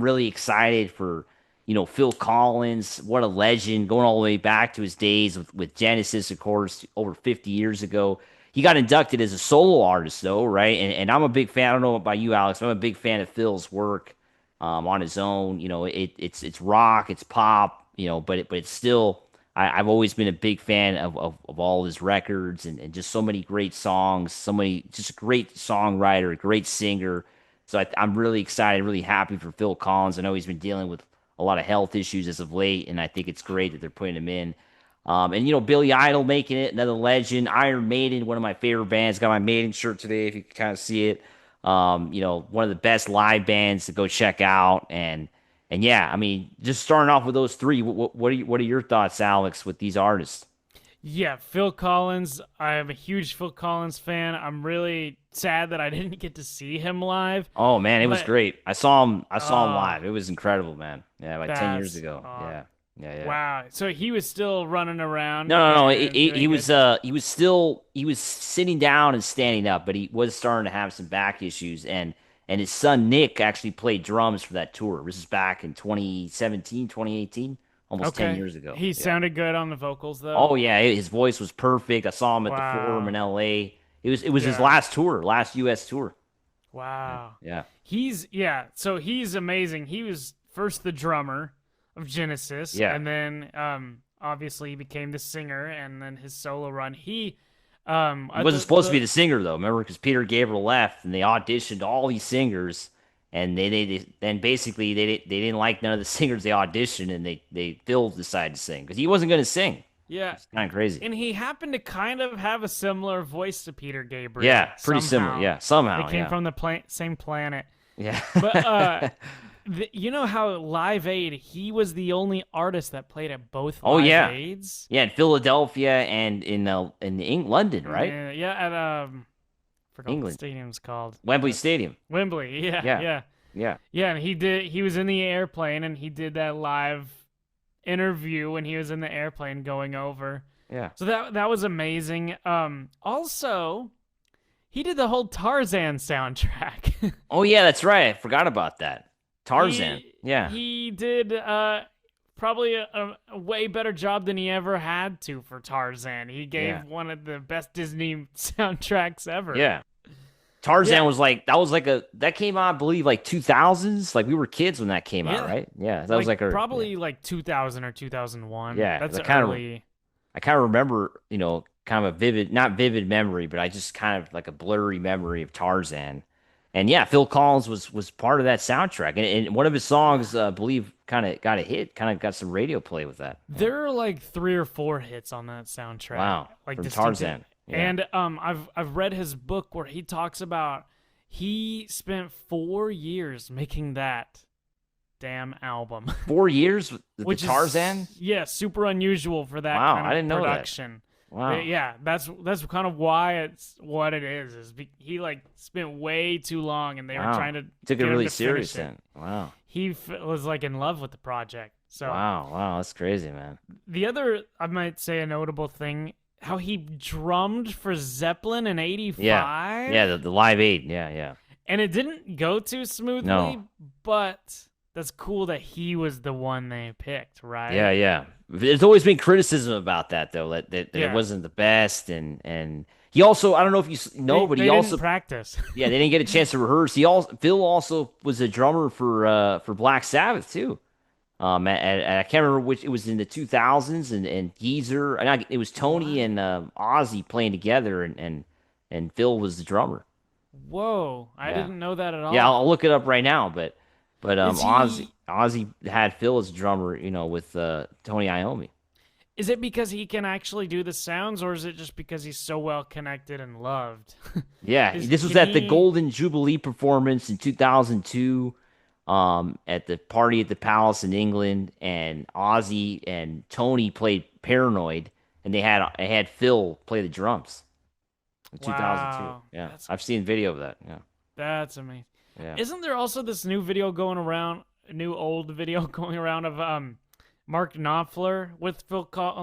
really excited for, Phil Collins. What a legend, going all the way back to his days with Genesis, of course, over 50 years ago. He got inducted as a solo artist, though, right? And I'm a big fan. I don't know about you, Alex, but I'm a big fan of Phil's work on his own. It's rock, it's pop, but it's still. I've always been a big fan of all his records and just so many great songs, so many just a great songwriter, a great singer. So I'm really excited, really happy for Phil Collins. I know he's been dealing with a lot of health issues as of late, and I think it's great that they're putting him in. And Billy Idol making it, another legend. Iron Maiden, one of my favorite bands. Got my Maiden shirt today, if you can kind of see it. One of the best live bands to go check out. And yeah, I mean, just starting off with those three. What are your thoughts, Alex, with these artists? Yeah, Phil Collins. I'm a huge Phil Collins fan. I'm really sad that I didn't get to see him live, Oh man, it was but great. I saw him uh, live. It was incredible, man. Yeah, like 10 years that's ago. Yeah, yeah, yeah. wow. So he was still running around No, no, no. and He doing good. he was sitting down and standing up, but he was starting to have some back issues, and his son Nick actually played drums for that tour. This is back in 2017, 2018, almost 10 Okay, years ago. he Yeah. sounded good on the vocals though. Oh yeah, his voice was perfect. I saw him at the Forum in Wow. LA. It was his Yeah. last tour, last US tour. Yeah. Wow. Yeah. So he's amazing. He was first the drummer of Genesis, Yeah. and then obviously he became the singer, and then his solo run. He wasn't supposed to be the singer though. Remember, because Peter Gabriel left, and they auditioned all these singers, and they then basically they didn't like none of the singers they auditioned, and they Phil decided to sing because he wasn't going to sing. Yeah, It's kind of crazy. and he happened to kind of have a similar voice to Peter Gabriel Yeah, pretty similar. somehow. Yeah, They somehow. came Yeah, from the same planet. yeah. But you know how Live Aid, he was the only artist that played at both Oh Live yeah, Aids. yeah. In Philadelphia and in London, right? Yeah, at forgot what the England, stadium's called. Wembley Stadium. Wembley. Yeah, Yeah, yeah. yeah, Yeah, and he was in the airplane and he did that live interview when he was in the airplane going over. yeah. So that was amazing. Also, he did the whole Tarzan soundtrack. Oh yeah, that's right. I forgot about that. Tarzan. he Yeah, he did probably a way better job than he ever had to for Tarzan. He yeah, gave one of the best Disney soundtracks ever. yeah. Tarzan Yeah. was like that came out, I believe, like 2000s. Like we were kids when that came out, Yeah. right? Yeah, that was like a yeah, Probably like 2000 or 2001. yeah. That's I early. kind of remember, kind of a vivid, not vivid memory, but I just kind of like a blurry memory of Tarzan. And yeah, Phil Collins was part of that soundtrack, and one of his songs, I believe, kind of got a hit, kind of got some radio play with that. Yeah. There are like 3 or 4 hits on that soundtrack, Wow, like from distinctive. Tarzan. Yeah, And I've read his book where he talks about he spent 4 years making that damn album, 4 years with the which Tarzan. is yeah super unusual for that Wow, kind I of didn't know that. production. Wow. Yeah, that's kind of why it's what it is. He like spent way too long, and they were Wow. trying to Took it get him really to finish serious it. then. Wow. He was like in love with the project. So Wow. Wow. That's crazy, man. the other, I might say, a notable thing, how he drummed for Zeppelin in Yeah. '85, Yeah. The Live Aid. Yeah. Yeah. and it didn't go too smoothly, No. but that's cool that he was the one they picked, Yeah. right? Yeah. There's always been criticism about that, though, that it Yeah. wasn't the best. And he also, I don't know if you know, but They he didn't also, practice. yeah, they didn't get a chance to rehearse. Phil also was a drummer for Black Sabbath, too. I can't remember which, it was in the 2000s, and Geezer, it was Tony What? and Ozzy playing together, and Phil was the drummer. Whoa, I Yeah. didn't know that at Yeah, I'll all. look it up right now, but Is Ozzy he? Ozzy had Phil as a drummer, with Tony Iommi. Is it because he can actually do the sounds, or is it just because he's so well connected and loved? Yeah, Is this was can at the he? Golden Jubilee performance in 2002, at the party at the Palace in England, and Ozzy and Tony played Paranoid, and they had Phil play the drums in 2002. Wow, Yeah, I've seen video of that. Yeah, that's amazing. yeah, Isn't there also this new video going around, a new old video going around of Mark Knopfler with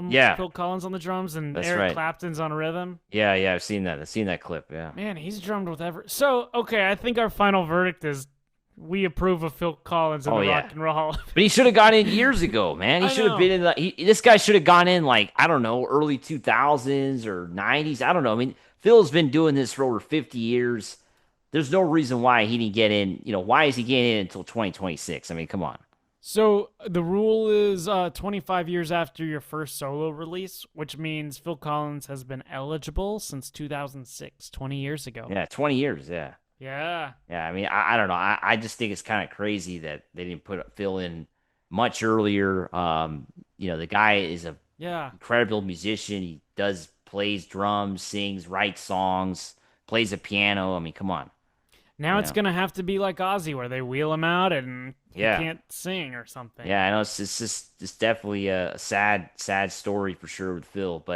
yeah. Phil Collins on the drums and That's Eric right. Clapton's on rhythm? Yeah, yeah. I've seen that. I've seen that clip. Yeah. Man, he's drummed with ever. So, okay, I think our final verdict is We approve of Phil Collins in Oh the Rock yeah. and Roll Hall of But he should have gone in years ago, man. He I should have know. been in this guy should have gone in like, I don't know, early 2000s or 90s. I don't know. I mean, Phil's been doing this for over 50 years. There's no reason why he didn't get in. Why is he getting in until 2026? I mean, come on. So the rule is 25 years after your first solo release, which means Phil Collins has been eligible since 2006, 20 years ago. Yeah, 20 years. Yeah. Yeah. Yeah. I mean, I don't know. I just think it's kind of crazy that they didn't put Phil in much earlier. The guy is a Yeah. incredible musician. He plays drums, sings, writes songs, plays a piano. I mean, come on. Now You it's know. going to have to be like Ozzy where they wheel him out and he Yeah. can't sing or something. Yeah, I know it's just it's definitely a sad story for sure with Phil. But